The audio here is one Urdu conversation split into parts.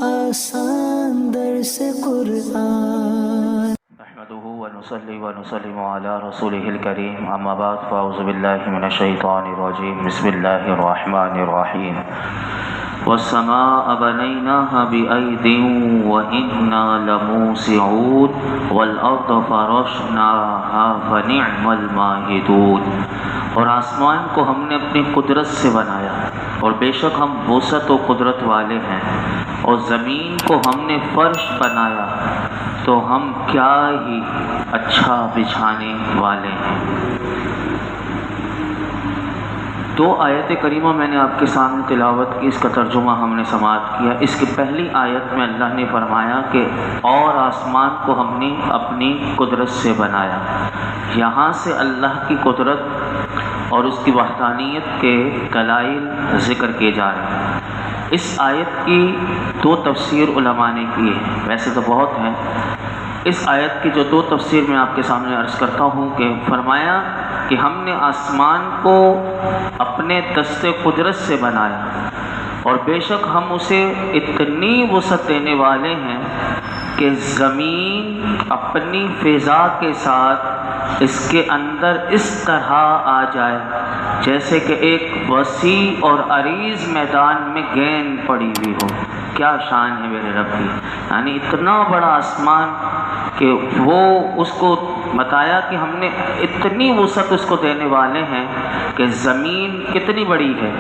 آسان درس قرآن نحمده ونصلي ونسلم على رسوله الكريم اما بعد فاعوذ بالله من الشيطان الرجيم بسم الله الرحمن الرحيم والسماء بنيناها بأيد وإنا لموسعون والأرض فرشناها فنعم الماهدون اور آسمان کو ہم نے اپنی قدرت سے بنایا اور بے شک ہم وسعت و قدرت والے ہیں، اور زمین کو ہم نے فرش بنایا تو ہم کیا ہی اچھا بچھانے والے ہیں۔ دو آیت کریمہ میں نے آپ کے سامنے تلاوت کی، اس کا ترجمہ ہم نے سماعت کیا۔ اس کی پہلی آیت میں اللہ نے فرمایا کہ اور آسمان کو ہم نے اپنی قدرت سے بنایا۔ یہاں سے اللہ کی قدرت اور اس کی وحدانیت کے دلائل ذکر کیے جا رہے ہیں۔ اس آیت کی دو تفسیر علماء نے کی ہے، ویسے تو بہت ہیں۔ اس آیت کی جو دو تفسیر میں آپ کے سامنے عرض کرتا ہوں کہ فرمایا کہ ہم نے آسمان کو اپنے دست قدرت سے بنایا اور بے شک ہم اسے اتنی وسعت دینے والے ہیں کہ زمین اپنی فضا کے ساتھ اس کے اندر اس طرح آ جائے جیسے کہ ایک وسیع اور عریض میدان میں گیند پڑی ہوئی ہو۔ کیا شان ہے میرے رب کی، یعنی اتنا بڑا آسمان کہ وہ اس کو بتایا کہ ہم نے اتنی وسعت اس کو دینے والے ہیں کہ زمین کتنی بڑی ہے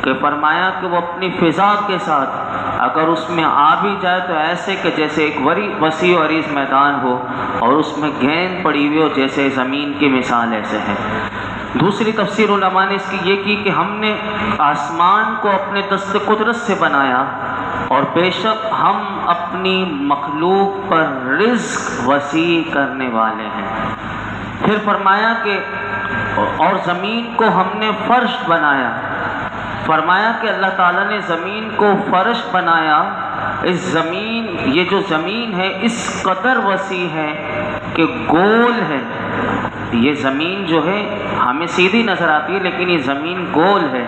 کہ فرمایا کہ وہ اپنی فضا کے ساتھ اگر اس میں آ بھی جائے تو ایسے کہ جیسے ایک وسیع و عریض میدان ہو اور اس میں گیند پڑی ہوئی ہو، جیسے زمین کی مثال ایسے ہے۔ دوسری تفسیر علماء نے اس کی یہ کی کہ ہم نے آسمان کو اپنے دست قدرت سے بنایا اور بے شک ہم اپنی مخلوق پر رزق وسیع کرنے والے ہیں۔ پھر فرمایا کہ اور زمین کو ہم نے فرش بنایا، فرمایا کہ اللہ تعالیٰ نے زمین کو فرش بنایا۔ اس زمین، یہ جو زمین ہے اس قدر وسیع ہے کہ گول ہے۔ یہ زمین جو ہے ہمیں سیدھی نظر آتی ہے لیکن یہ زمین گول ہے۔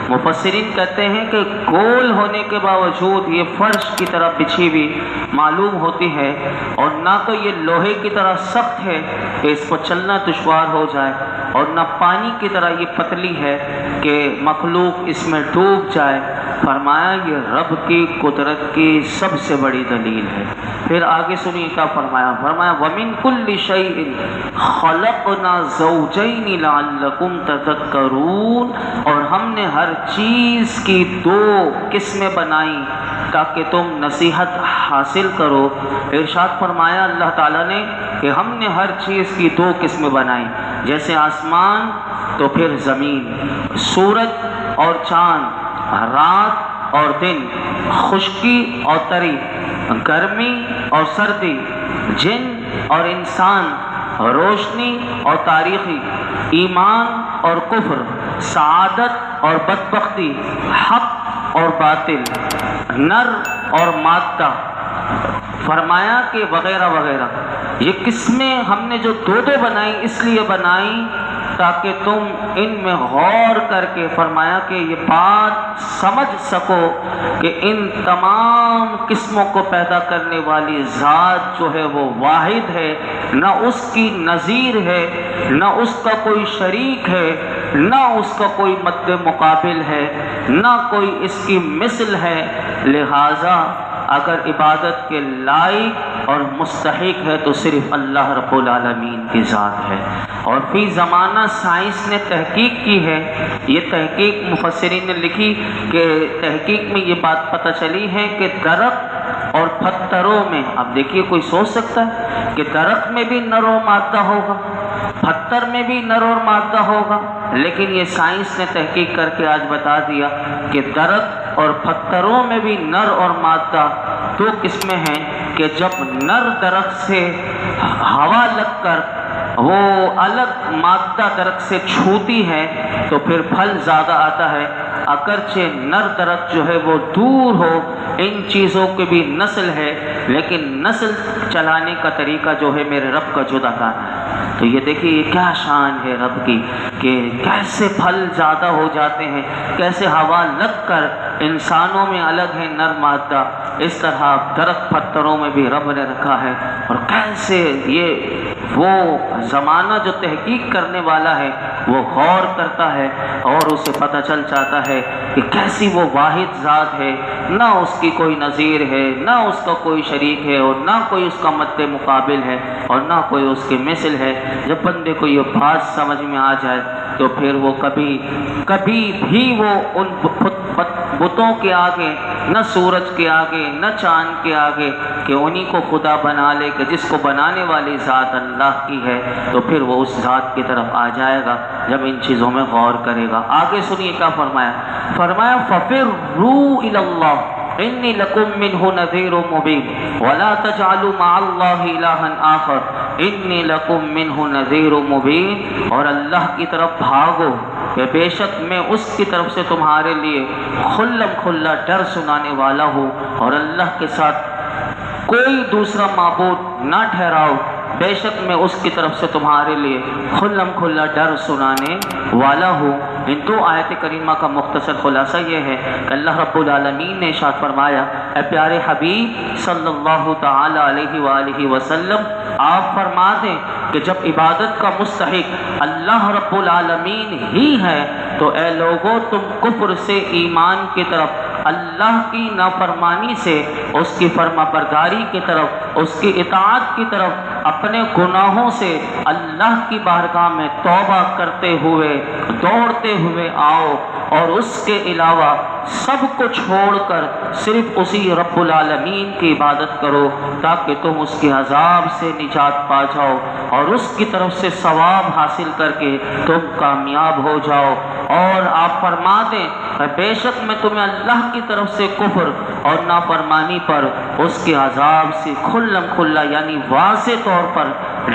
مفسرین کہتے ہیں کہ گول ہونے کے باوجود یہ فرش کی طرح بچھی ہوئی معلوم ہوتی ہے، اور نہ تو یہ لوہے کی طرح سخت ہے کہ اس پر چلنا دشوار ہو جائے، اور نہ پانی کی طرح یہ پتلی ہے کہ مخلوق اس میں ڈوب جائے۔ فرمایا یہ رب کی قدرت کی سب سے بڑی دلیل ہے۔ پھر آگے سنیے کیا فرمایا، فرمایا وَمِن كُلِّ شَيْءٍ خَلَقْنَا زَوْجَيْنِ لَعَلَّكُمْ تَذَكَّرُونَ، اور ہم نے ہر چیز کی دو قسمیں بنائی تاکہ تم نصیحت حاصل کرو۔ ارشاد فرمایا اللہ تعالیٰ نے کہ ہم نے ہر چیز کی دو قسمیں بنائی، جیسے آسمان تو پھر زمین، سورج اور چاند، رات اور دن، خشکی اور تری، گرمی اور سردی، جن اور انسان، روشنی اور تاریخی، ایمان اور کفر، سعادت اور بدبختی، حق اور باطل، نر اور مادہ۔ فرمایا کہ وغیرہ وغیرہ، یہ قسمیں ہم نے جو دو دو بنائی اس لیے بنائی تاکہ تم ان میں غور کر کے، فرمایا کہ یہ بات سمجھ سکو کہ ان تمام قسموں کو پیدا کرنے والی ذات جو ہے وہ واحد ہے، نہ اس کی نظیر ہے، نہ اس کا کوئی شریک ہے، نہ اس کا کوئی مد مقابل ہے، نہ کوئی اس کی مثل ہے۔ لہٰذا اگر عبادت کے لائق اور مستحق ہے تو صرف اللہ رب العالمین کی ذات ہے۔ اور فی زمانہ سائنس نے تحقیق کی ہے، یہ تحقیق مفسرین نے لکھی کہ تحقیق میں یہ بات پتہ چلی ہے کہ درخت اور پتھروں میں، اب دیکھیے کوئی سوچ سکتا ہے کہ درخت میں بھی نر و مادہ ہوگا، پتھر میں بھی نر اور مادہ ہوگا، لیکن یہ سائنس نے تحقیق کر کے آج بتا دیا کہ درخت اور پتھروں میں بھی نر اور مادہ دو قسمیں ہیں کہ جب نر درخت سے ہوا لگ کر وہ الگ مادہ درخت سے چھوتی ہے تو پھر پھل زیادہ آتا ہے، اگرچہ نر درخت جو ہے وہ دور ہو، ان چیزوں کی بھی نسل ہے لیکن نسل چلانے کا طریقہ جو ہے میرے رب کا جدا تھا۔ تو یہ دیکھیے یہ کیا شان ہے رب کی کہ کیسے پھل زیادہ ہو جاتے ہیں، کیسے ہوا لگ کر انسانوں میں الگ ہے نر مادہ اس طرح درخت پتھروں میں بھی رب نے رکھا ہے، اور کیسے یہ وہ زمانہ جو تحقیق کرنے والا ہے وہ غور کرتا ہے اور اسے پتہ چل جاتا ہے کہ کیسی وہ واحد ذات ہے، نہ اس کی کوئی نظیر ہے، نہ اس کا کوئی شریک ہے، اور نہ کوئی اس کا مد مقابل ہے، اور نہ کوئی اس کے مثل ہے۔ جب بندے کو یہ بات سمجھ میں آ جائے تو پھر وہ کبھی بھی وہ ان بتوں کے آگے، نہ سورج کے آگے، نہ چاند کے آگے، کہ انہی کو خدا بنا لے، کہ جس کو بنانے والی ذات اللہ کی ہے، تو پھر وہ اس ذات کی طرف آ جائے گا جب ان چیزوں میں غور کرے گا۔ آگے سنیے کیا فرمایا، فَفِرُّوا إِلَى اللَّهِ إِنِّي لَكُم مِّنْهُ نَذِيرٌ مُّبِينٌ وَلَا تَجْعَلُوا مَعَ اللَّهِ إِلَٰهًا آخَرَ إِنِّي لَكُم مِّنْهُ نَذِيرٌ مُّبِينٌ، اور اللہ کی طرف بھاگو کہ بے شک میں اس کی طرف سے تمہارے لیے کھلم کھلا ڈر سنانے والا ہوں، اور اللہ کے ساتھ کوئی دوسرا معبود نہ ٹھہراؤ، بے شک میں اس کی طرف سے تمہارے لیے کھلم کھلا ڈر سنانے والا ہوں۔ ان دو آیت کریمہ کا مختصر خلاصہ یہ ہے کہ اللہ رب العالمین نے ارشاد فرمایا، اے پیارے حبیب صلی اللہ تعالی علیہ وآلہ وسلم، آپ فرما دیں کہ جب عبادت کا مستحق اللہ رب العالمین ہی ہے تو اے لوگوں تم کفر سے ایمان کی طرف، اللہ کی نافرمانی سے اس کی فرما برداری کی طرف، اس کی اطاعت کی طرف، اپنے گناہوں سے اللہ کی بارگاہ میں توبہ کرتے ہوئے دوڑتے ہوئے آؤ، اور اس کے علاوہ سب کو چھوڑ کر صرف اسی رب العالمین کی عبادت کرو تاکہ تم اس کے عذاب سے نجات پا جاؤ اور اس کی طرف سے ثواب حاصل کر کے تم کامیاب ہو جاؤ۔ اور آپ فرما دیں بے شک میں تمہیں اللہ کی طرف سے کفر اور نافرمانی پر اس کے عذاب سے کھلم کھلا یعنی واضح طور پر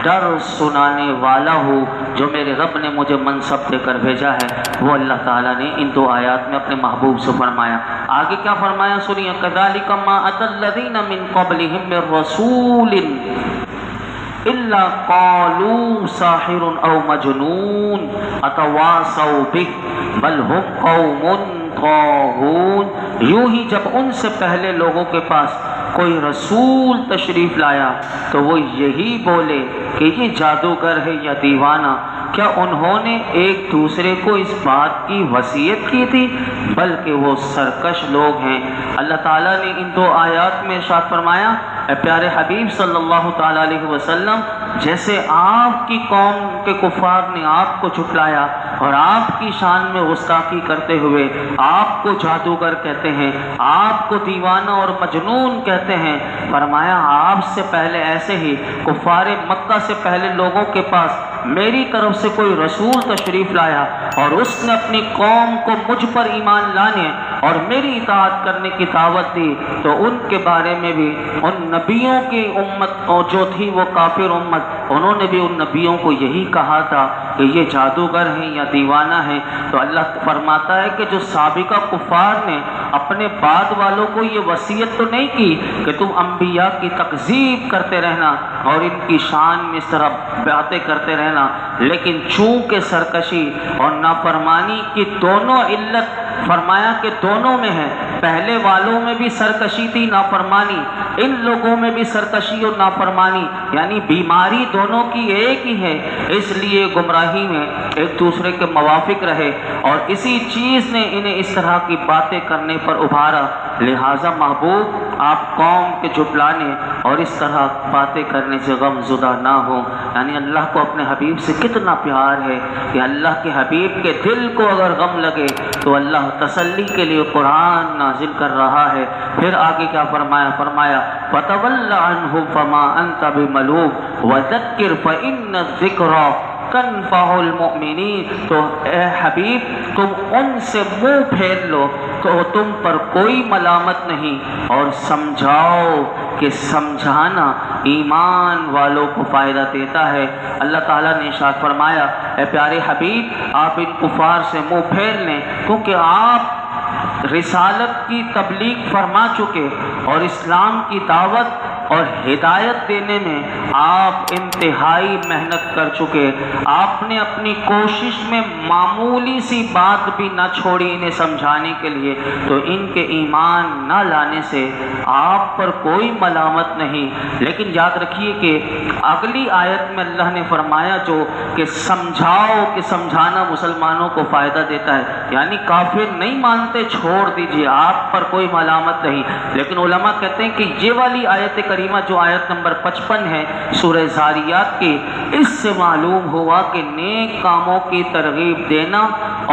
ڈر سنانے والا ہوں۔ جو میرے رب نے مجھے منصب دے کر بھیجا ہے وہ اللہ تعالیٰ نے ان دو آیات میں اپنے محبوب سے فرمایا۔ آگے کیا فرمایا سنیے، كَذَلِكَ مَا أَتَى الَّذِينَ مِن قَبْلِهِم مِّن رَّسُولٍ إِلَّا قَالُوا سَاحِرٌ أَوْ مَجْنُونٌ أَتَوَاصَوْا بِهِ بَلْ هُمْ قَوْمٌ طَاغُونَ۔ یوں ہی جب ان سے پہلے لوگوں کے پاس کوئی رسول تشریف لایا تو وہ یہی بولے کہ یہ جادوگر ہے یا دیوانہ۔ کیا انہوں نے ایک دوسرے کو اس بات کی وصیت کی تھی؟ بلکہ وہ سرکش لوگ ہیں۔ اللہ تعالیٰ نے ان دو آیات میں ارشاد فرمایا، اے پیارے حبیب صلی اللہ تعالیٰ علیہ وسلم، جیسے آپ کی قوم کے کفار نے آپ کو جھٹلایا اور آپ کی شان میں گستاخی کرتے ہوئے آپ کو جادوگر کہتے ہیں، آپ کو دیوانہ اور مجنون کہتے ہیں، فرمایا آپ سے پہلے ایسے ہی کفار مکہ سے پہلے لوگوں کے پاس میری طرف سے کوئی رسول تشریف لایا اور اس نے اپنی قوم کو مجھ پر ایمان لانے اور میری اطاعت کرنے کی دعوت دی تو ان کے بارے میں بھی ان نبیوں کی امت جو تھی وہ کافر امت، انہوں نے بھی ان نبیوں کو یہی کہا تھا کہ یہ جادوگر ہیں یا دیوانہ ہیں۔ تو اللہ فرماتا ہے کہ جو سابقہ کفار نے اپنے بعد والوں کو یہ وصیت تو نہیں کی کہ تم انبیاء کی تکذیب کرتے رہنا اور ان کی شان میں اس طرح باتیں کرتے رہنا، لیکن چونکہ سرکشی اور نافرمانی کی دونوں علت فرمایا کہ دونوں میں ہے، پہلے والوں میں بھی سرکشی تھی، نافرمانی، ان لوگوں میں بھی سرکشی اور نافرمانی، یعنی بیماری دونوں کی ایک ہی ہے، اس لیے گمراہی میں ایک دوسرے کے موافق رہے اور اسی چیز نے انہیں اس طرح کی باتیں کرنے پر ابھارا۔ لہٰذا محبوب آپ قوم کے جھٹلانے اور اس طرح باتیں کرنے سے غم زدہ نہ ہو، یعنی اللہ کو اپنے حبیب سے کتنا پیار ہے کہ اللہ کے حبیب کے دل کو اگر غم لگے تو اللہ تسلی کے لیے قرآن نازل کر رہا ہے۔ پھر آگے کیا فرمایا، فَتَوَلَّ عَنْهُمْ فَمَا أَنْتَ بِمَلُومٍ وَذَكِّرْ فَإِنَّ الذِّكْرَىٰ تَنفَعُ الْمُؤْمِنِينَ۔ تو اے حبیب تم ان سے منہ پھیر لو تو تم پر کوئی ملامت نہیں، اور سمجھاؤ کہ سمجھانا ایمان والوں کو فائدہ دیتا ہے۔ اللہ تعالیٰ نے ارشاد فرمایا، اے پیارے حبیب آپ ان کفار سے منہ پھیر لیں کیونکہ آپ رسالت کی تبلیغ فرما چکے اور اسلام کی دعوت اور ہدایت دینے میں آپ انتہائی محنت کر چکے. آپ نے اپنی کوشش میں معمولی سی بات بھی نہ چھوڑی انہیں سمجھانے کے لیے. تو ان کے ایمان نہ لانے سے آپ پر کوئی ملامت نہیں. لیکن یاد رکھیے کہ اگلی آیت میں اللہ نے فرمایا جو کہ سمجھاؤ کہ سمجھانا مسلمانوں کو فائدہ دیتا ہے، یعنی کافر نہیں مانتے چھوڑ دیجئے، آپ پر کوئی ملامت نہیں. لیکن علماء کہتے ہیں کہ یہ والی آیت کریمہ جو آیت نمبر 55 ہے سورہ زاریات کی، اس سے معلوم ہوا کہ نیک کاموں کی ترغیب دینا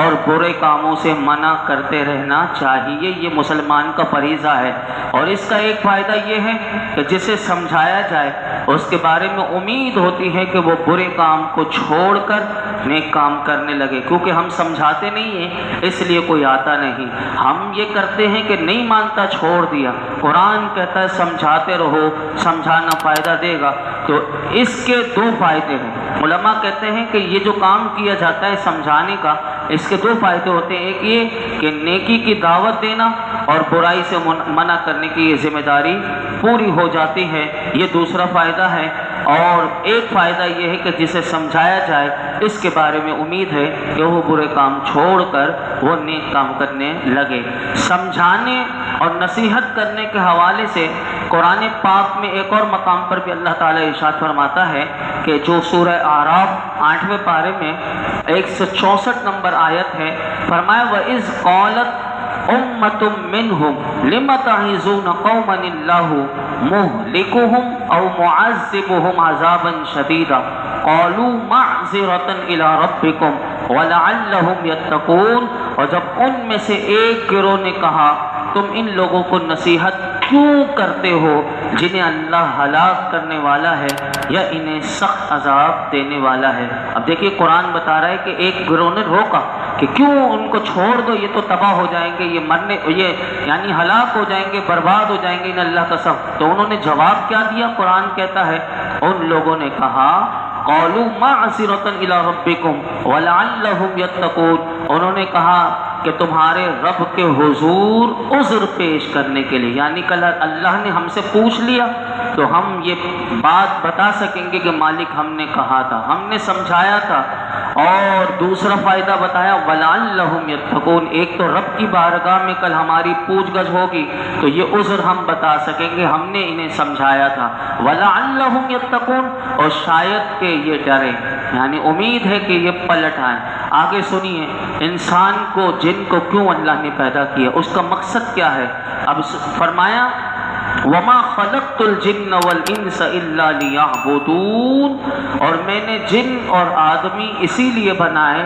اور برے کاموں سے منع کرتے رہنا چاہیے. یہ مسلمان کا فریضہ ہے. اور اس کا ایک فائدہ یہ ہے کہ جسے سمجھایا جائے اس کے بارے میں امید ہوتی ہے کہ وہ برے کام کو چھوڑ کر نیک کام کرنے لگے. کیونکہ ہم سمجھاتے نہیں ہیں اس لیے کوئی آتا نہیں. ہم یہ کرتے ہیں کہ نہیں مانتا چھوڑ دیا. قرآن کہتا ہے سمجھاتے رہو، سمجھانا فائدہ دے گا. تو اس کے دو فائدے ہیں. علماء کہتے ہیں کہ یہ جو کام کیا جاتا ہے سمجھانے کا، اس کے دو فائدے ہوتے ہیں. ایک یہ کہ نیکی کی دعوت دینا اور برائی سے منع کرنے کی یہ ذمہ داری پوری ہو جاتی ہے. یہ دوسرا فائدہ ہے. اور ایک فائدہ یہ ہے کہ جسے سمجھایا جائے اس کے بارے میں امید ہے کہ وہ برے کام چھوڑ کر وہ نیک کام کرنے لگے. سمجھانے اور نصیحت کرنے کے حوالے سے قرآن پاک میں ایک اور مقام پر بھی اللہ تعالیٰ ارشاد فرماتا ہے کہ جو سورہ اعراف 8ویں پارے میں 164 نمبر آیت ہے، فرمایا وَإِذْ قَالَتْ أُمَّةٌ مِّنْهُمْ لِمَ تَعِظُونَ قَوْمًا اللَّهُ مُهْلِكُهُمْ أَوْ مُعَذِّبُهُمْ عَذَابًا شَدِيدًا قَالُوا مَعْذِرَةً إِلَىٰ رَبِّكُمْ وَلَعَلَّهُمْ يَتَّقُونَ. اور جب ان میں سے ایک گروہ نے کہا تم ان لوگوں کو نصیحت کیوں کرتے ہو جنہیں اللہ ہلاک کرنے والا ہے یا انہیں سخت عذاب دینے والا ہے. اب دیکھیے قرآن بتا رہا ہے کہ ایک گروہ نے روکا کہ کیوں ان کو چھوڑ دو، یہ تو تباہ ہو جائیں گے، یہ یعنی ہلاک ہو جائیں گے، برباد ہو جائیں گے ان اللہ کا سخت. تو انہوں نے جواب کیا دیا؟ قرآن کہتا ہے ان لوگوں نے کہا قالوا معذرة إلى ربكم ولعلهم يتقون. انہوں نے کہا کہ تمہارے رب کے حضور عذر پیش کرنے کے لیے، یعنی کل اللہ نے ہم سے پوچھ لیا تو ہم یہ بات بتا سکیں گے کہ مالک ہم نے کہا تھا، ہم نے سمجھایا تھا. اور دوسرا فائدہ بتایا وَلَعَلَّهُمْ يَتَّقُونَ. ایک تو رب کی بارگاہ میں کل ہماری پوچھ گچھ ہوگی تو یہ عذر ہم بتا سکیں گے ہم نے انہیں سمجھایا تھا. وَلَعَلَّهُمْ يَتَّقُونَ. اور شاید کہ یہ ڈرے، یعنی امید ہے کہ یہ پلٹ آئیں. آگے سنیے انسان کو جن کو کیوں اللہ نے پیدا کیا، اس کا مقصد کیا ہے. اب فرمایا وَمَا خَلَقْتُ الْجِنَّ وَالْإِنسَ إِلَّا لِيَعْبُدُونَ. اور میں نے جن اور آدمی اسی لیے بنائے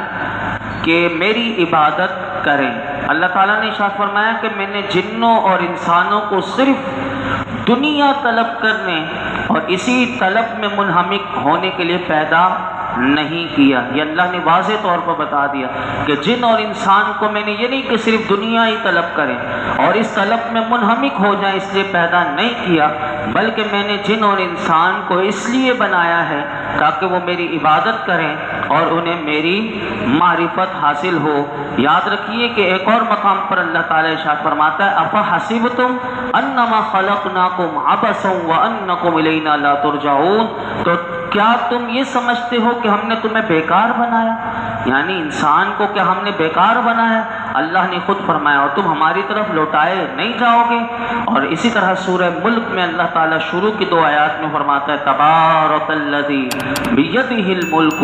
کہ میری عبادت کریں. اللہ تعالیٰ نے ارشاد فرمایا کہ میں نے جنوں اور انسانوں کو صرف دنیا طلب کرنے اور اسی طلب میں منہمک ہونے کے لیے پیدا نہیں کیا. یہ اللہ نے واضح طور پر بتا دیا کہ جن اور انسان کو میں نے یہ نہیں کہ صرف دنیا ہی طلب کریں اور اس طلب میں منہمک ہو جائیں اس لیے پیدا نہیں کیا، بلکہ میں نے جن اور انسان کو اس لیے بنایا ہے تاکہ وہ میری عبادت کریں اور انہیں میری معرفت حاصل ہو. یاد رکھیے کہ ایک اور مقام پر اللہ تعالیٰ ارشاد فرماتا ہے افحسبتم انما خلقناکم عبثا وانکم الینا لا ترجعون. تو کیا تم یہ سمجھتے ہو کہ ہم نے تمہیں بیکار بنایا، یعنی انسان کو کیا ہم نے بیکار بنایا؟ اللہ نے خود فرمایا اور تم ہماری طرف لوٹائے نہیں جاؤ گے. اور اسی طرح سورہ ملک میں اللہ تعالیٰ شروع کی 2 آیات میں فرماتا ہے تبارک الذی بیدہ الملک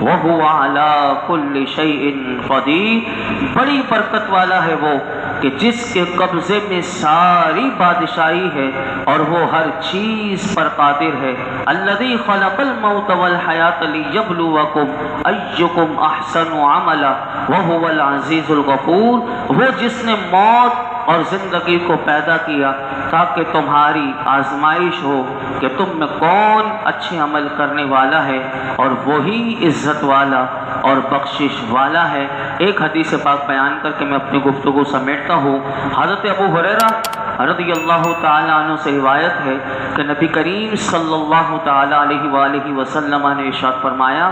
وہو علی کل شیء قدیر. بڑی برکت والا ہے وہ کہ جس کے قبضے میں ساری بادشاہی ہے اور وہ ہر چیز پر قادر ہے. الذی خلق الموت والحیات لیبلوکم ایکم احسن عملا وہو العزیز الغفور. وہ جس نے موت اور زندگی کو پیدا کیا تاکہ تمہاری آزمائش ہو کہ تم میں کون اچھے عمل کرنے والا ہے اور وہی عزت والا اور بخشش والا ہے. ایک حدیث پاک بیان کر کے میں اپنی گفتگو سمیٹتا ہوں. حضرت ابو ہریرہ رضی اللہ تعالیٰ عنہ سے روایت ہے کہ نبی کریم صلی اللہ تعالیٰ علیہ وآلہ وسلم نے ارشاد فرمایا،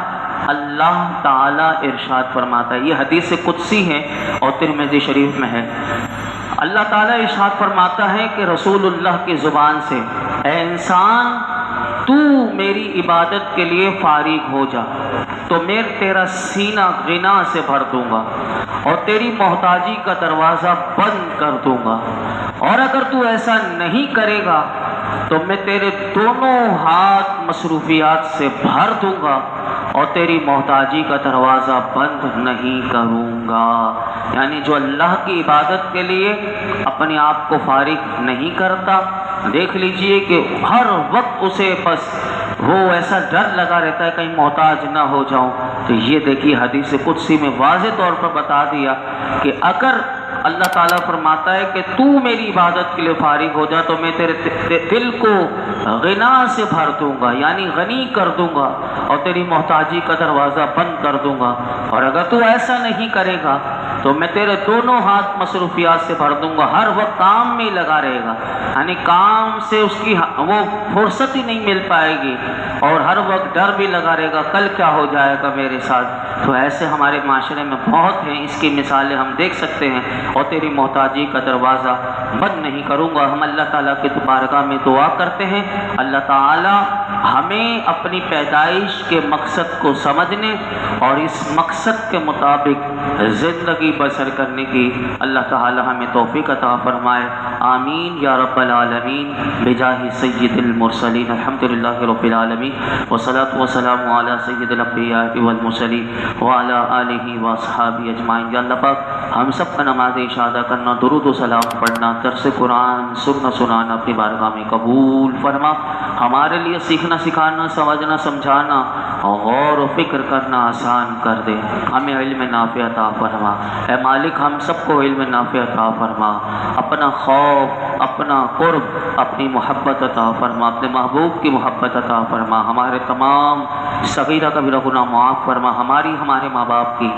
اللہ تعالیٰ ارشاد فرماتا ہے، یہ حدیث قدسی ہے اور ترمذی شریف میں ہے. اللہ تعالیٰ ارشاد فرماتا ہے کہ رسول اللہ کی زبان سے اے انسان تو میری عبادت کے لیے فارغ ہو جا تو میں تیرا سینہ غنا سے بھر دوں گا اور تیری محتاجی کا دروازہ بند کر دوں گا، اور اگر تو ایسا نہیں کرے گا تو میں تیرے دونوں ہاتھ مصروفیات سے بھر دوں گا اور تیری محتاجی کا دروازہ بند نہیں کروں گا۔ یعنی جو اللہ کی عبادت کے لیے اپنے آپ کو فارغ نہیں کرتا، دیکھ لیجئے کہ ہر وقت اسے بس وہ ایسا ڈر لگا رہتا ہے کہیں محتاج نہ ہو جاؤں، تو یہ دیکھیے حدیث قدسی میں واضح طور پر بتا دیا کہ اگر اللہ تعالیٰ فرماتا ہے کہ تو میری عبادت کے لیے فارغ ہو جا تو میں تیرے دل کو غنا سے بھر دوں گا، یعنی غنی کر دوں گا اور تیری محتاجی کا دروازہ بند کر دوں گا، اور اگر تو ایسا نہیں کرے گا تو میں تیرے دونوں ہاتھ مصروفیات سے بھر دوں گا، ہر وقت کام میں لگا رہے گا، یعنی کام سے اس کی وہ فرصت ہی نہیں مل پائے گی، اور ہر وقت ڈر بھی لگا رہے گا کل کیا ہو جائے گا میرے ساتھ۔ تو ایسے ہمارے معاشرے میں بہت ہیں، اس کی مثالیں ہم دیکھ سکتے ہیں۔ اور تیری محتاجی کا دروازہ بند نہیں کروں گا۔ ہم اللہ تعالیٰ کی بارگاہ میں دعا کرتے ہیں، اللہ تعالیٰ ہمیں اپنی پیدائش کے مقصد کو سمجھنے اور اس مقصد کے مطابق زندگی بسر کرنے کی اللہ تعالیٰ ہمیں توفیق عطا فرمائے، آمین یا رب العالمین، بجاہ سید المرسلین، الحمدللہ رب العالمین، والصلاة والسلام علی سید الانبیاء والمرسلین وعلی آلہ واصحابہ اجمعین۔ یا اللہ پاک ہم سب کا نماز عشاء ادا کرنا، درود و سلام پڑھنا، درس قرآن سننا سنانا اپنی بارگاہ میں قبول فرما، ہمارے لیے سیکھنا سکھانا سمجھنا سمجھانا غور و فکر کرنا آسان کر دے، ہمیں علم نافع عطا فرما، اے مالک ہم سب کو علم نافع عطا فرما، اپنا خوف اپنا قرب اپنی محبت عطا فرما، اپنے محبوب کی محبت عطا فرما، ہمارے تمام صغیرہ کبیرہ گناہ معاف فرما، ہماری ہمارے ماں باپ کی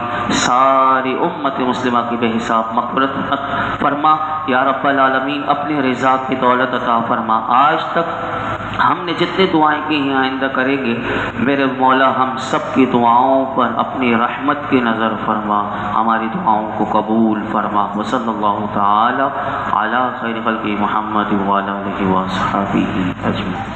ساری امت مسلمہ کی بے حساب مغفرت فرما یا رب العالمین، اپنی رضا کی دولت عطا فرما۔ آج تک ہم نے جتنے دعائیں کی ہیں آئندہ کریں گے، میرے مولا ہم سب کی دعاؤں پر اپنی رحمت کی نظر فرما، ہماری دعاؤں کو قبول فرما۔ وصلی اللہ تعالی علی خیر خلق محمد وعلی آلہ وصحبہ اجمعین۔